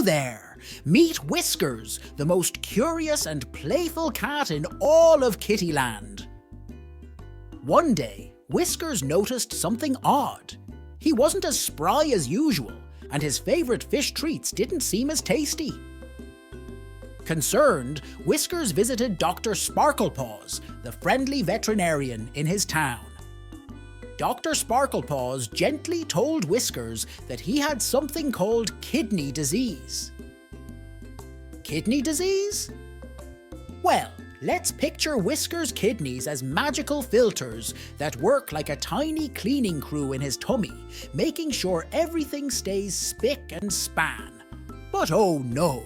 Hello there! Meet Whiskers, the most curious and playful cat in all of Kittyland. One day, Whiskers noticed something odd. He wasn't as spry as usual, and his favourite fish treats didn't seem as tasty. Concerned, Whiskers visited Dr. Sparklepaws, the friendly veterinarian in his town. Dr. Sparklepaws gently told Whiskers that he had something called kidney disease. Kidney disease? Well, let's picture Whiskers' kidneys as magical filters that work like a tiny cleaning crew in his tummy, making sure everything stays spick and span. But oh no!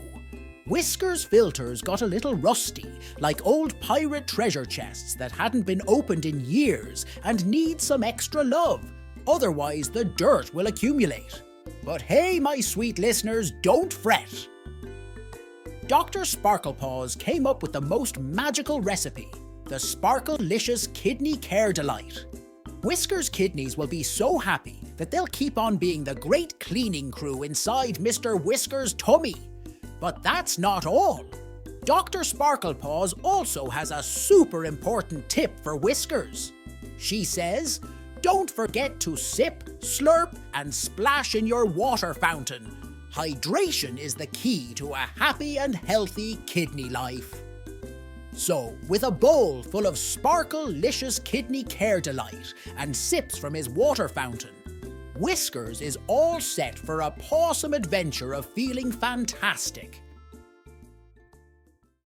Whiskers' filters got a little rusty, like old pirate treasure chests that hadn't been opened in years and need some extra love, otherwise the dirt will accumulate. But hey, my sweet listeners, don't fret! Dr. Sparklepaws came up with the most magical recipe, the Sparklelicious Kidney Care Delight. Whiskers' kidneys will be so happy that they'll keep on being the great cleaning crew inside Mr. Whiskers' tummy. But that's not all. Dr. Sparklepaws also has a super important tip for Whiskers. She says, don't forget to sip, slurp, and splash in your water fountain. Hydration is the key to a happy and healthy kidney life. So, with a bowl full of Sparklelicious Kidney Care Delight and sips from his water fountain, Whiskers is all set for a pawsome adventure of feeling fantastic.